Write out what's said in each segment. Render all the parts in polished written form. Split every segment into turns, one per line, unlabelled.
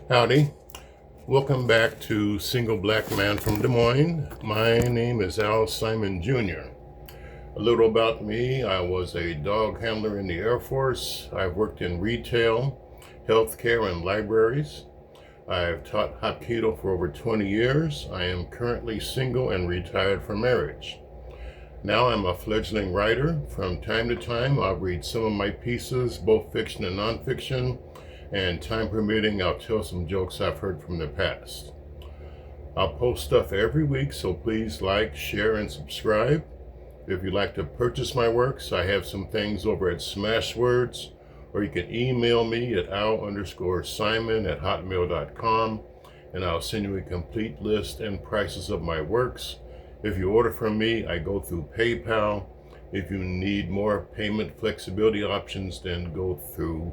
Howdy. Welcome back to Single Black Man from Des Moines. My name is Al Simon Jr. A little about me. I was a dog handler in the Air Force. I've worked in retail, healthcare, and libraries. I've taught Hapkido for over 20 years. I am currently single and retired from marriage. Now I'm a fledgling writer. From time to time, I'll read some of my pieces, both fiction and nonfiction, and time permitting, I'll tell some jokes I've heard from the past. I'll post stuff every week, so please like, share, and subscribe. If you'd like to purchase my works, I have some things over at Smashwords, or you can email me at al_simon@hotmail.com, and I'll send you a complete list and prices of my works. If you order from me, I go through PayPal. If you need more payment flexibility options, then go through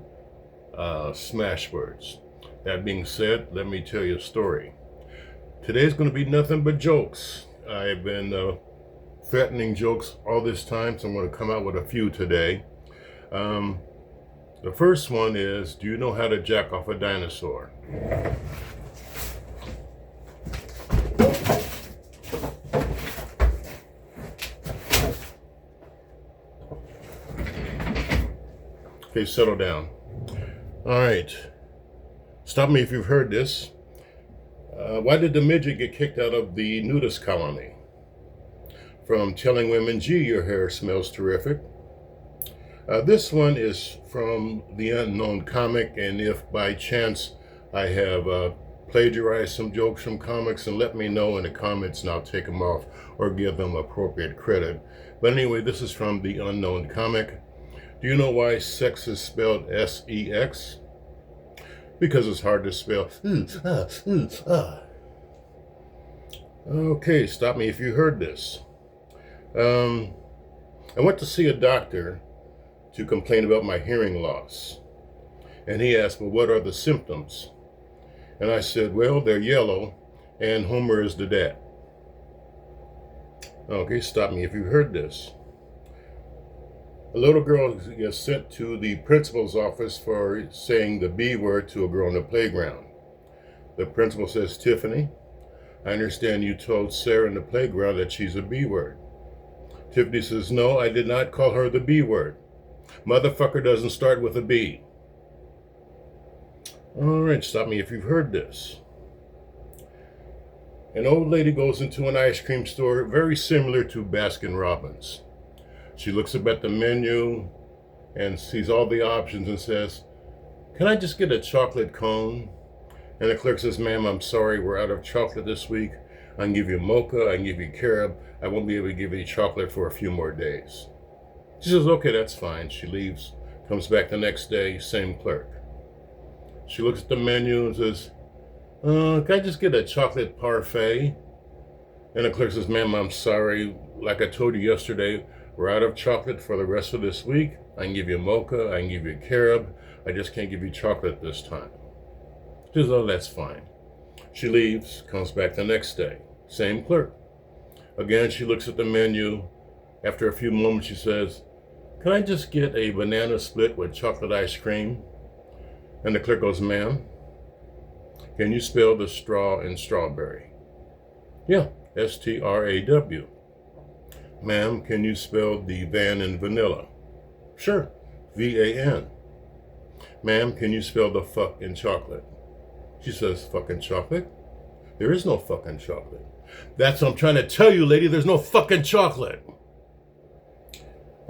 Smashwords. That being said, let me tell you a story. Today's going to be nothing but jokes. I've been threatening jokes all this time, so I'm going to come out with a few today. The first one is, do you know how to jack off a dinosaur? Okay, settle down. All right. Stop me if you've heard this. Why did the midget get kicked out of the nudist colony? From telling women, gee, your hair smells terrific. This one is from the Unknown Comic, and if by chance I have plagiarized some jokes from comics, and let me know in the comments and I'll take them off or give them appropriate credit. But anyway, this is from the Unknown Comic. Do you know why sex is spelled S-E-X? Because it's hard to spell. Okay, stop me if you heard this. I went to see a doctor to complain about my hearing loss. And he asked, well, what are the symptoms? And I said, well, they're yellow, and Homer is the dad. Okay, stop me if you heard this. A little girl gets sent to the principal's office for saying the B word to a girl on the playground. The principal says, Tiffany, I understand you told Sarah in the playground that she's a B word. Tiffany says, no, I did not call her the B word. Motherfucker doesn't start with a B. All right, stop me if you've heard this. An old lady goes into an ice cream store very similar to Baskin Robbins. She looks up at the menu and sees all the options and says, can I just get a chocolate cone? And the clerk says, ma'am, I'm sorry, we're out of chocolate this week. I can give you mocha, I can give you carob. I won't be able to give you chocolate for a few more days. She says, okay, that's fine. She leaves, comes back the next day, same clerk. She looks at the menu and says, can I just get a chocolate parfait? And the clerk says, ma'am, I'm sorry. Like I told you yesterday, we're out of chocolate for the rest of this week. I can give you mocha, I can give you carob. I just can't give you chocolate this time. She says, oh, that's fine. She leaves, comes back the next day, same clerk. Again, she looks at the menu. After a few moments, she says, can I just get a banana split with chocolate ice cream? And the clerk goes, ma'am, can you spell the straw in strawberry? Yeah, S-T-R-A-W. Ma'am, can you spell the van in vanilla? Sure, V-A-N. Ma'am, can you spell the fuck in chocolate? She says, fucking chocolate? There is no fucking chocolate. That's what I'm trying to tell you, lady, there's no fucking chocolate.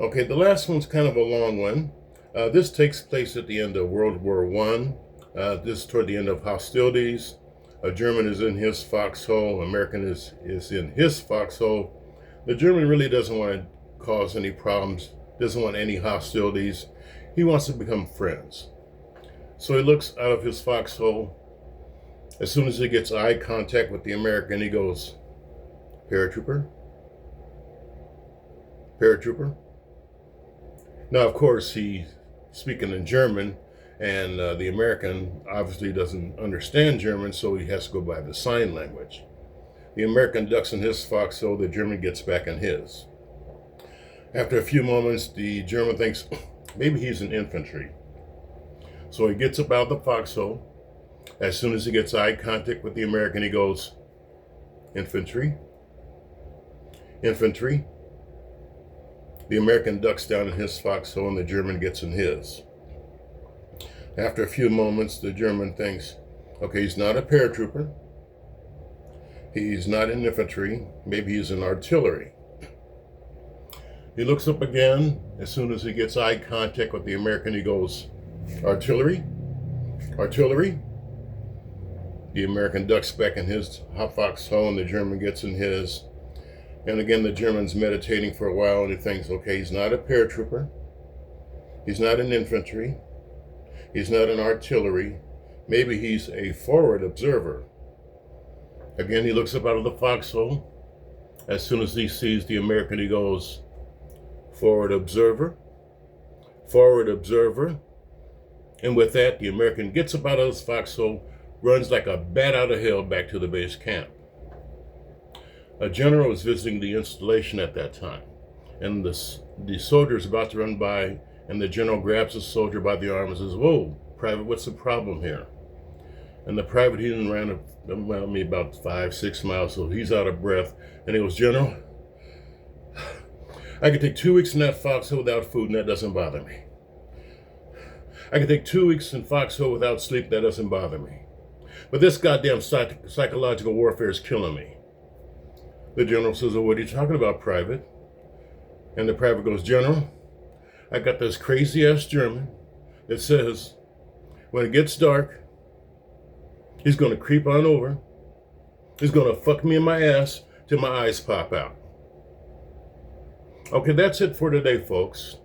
Okay, the last one's kind of a long one. This takes place at the end of World War I. This is toward the end of hostilities. A German is in his foxhole, American is in his foxhole. The German really doesn't want to cause any problems, doesn't want any hostilities. He wants to become friends. So he looks out of his foxhole. As soon as he gets eye contact with the American, he goes, paratrooper? Paratrooper? Now, of course, he's speaking in German, and the American obviously doesn't understand German, so he has to go by the sign language. The American ducks in his foxhole, the German gets back in his. After a few moments, the German thinks maybe he's in infantry. So he gets up out of the foxhole, As soon as he gets eye contact with the American, he goes, infantry, infantry. The American ducks down in his foxhole and the German gets in his. After a few moments, the German thinks, okay, he's not a paratrooper. He's not in infantry. Maybe he's in artillery. He looks up again. As soon as he gets eye contact with the American, he goes, artillery, artillery. The American ducks back in his foxhole and the German gets in his. And again, the German's meditating for a while and he thinks, okay, he's not a paratrooper. He's not in infantry. He's not in artillery. Maybe he's a forward observer. Again, he looks up out of the foxhole. As soon as he sees the American, he goes, forward observer, forward observer. And with that, the American gets up out of his foxhole, runs like a bat out of hell back to the base camp. A general was visiting the installation at that time, and the soldier is about to run by, and the general grabs the soldier by the arm and says, whoa, private, what's the problem here? And the private, he ran about 5-6 miles, so he's out of breath, and he goes, General, I could take 2 weeks in that foxhole without food, and that doesn't bother me. I could take 2 weeks in foxhole without sleep, that doesn't bother me. But this goddamn psychological warfare is killing me. The general says, well, what are you talking about, private? And the private goes, General, I got this crazy-ass German that says when it gets dark, he's going to creep on over. He's going to fuck me in my ass till my eyes pop out. Okay, that's it for today, folks.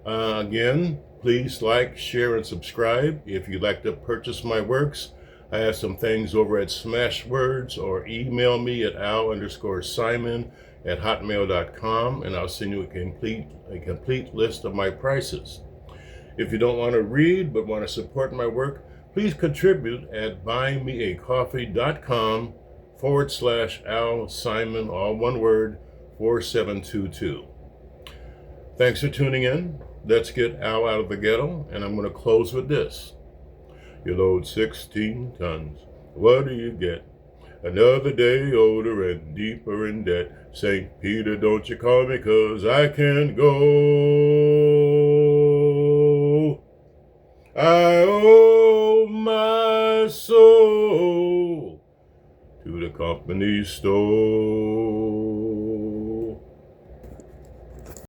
Again, please like, share, and subscribe. If you'd like to purchase my works, I have some things over at Smashwords, or email me at al_simon@hotmail.com, and I'll send you a complete list of my prices. If you don't want to read but want to support my work, please contribute at buymeacoffee.com/Al Simon, all one word, 4722. Thanks for tuning in. Let's get Al out of the ghetto, and I'm going to close with this. You load 16 tons. What do you get? Another day older and deeper in debt. St. Peter, don't you call me, 'cause I can't go. I owe my soul to the company store.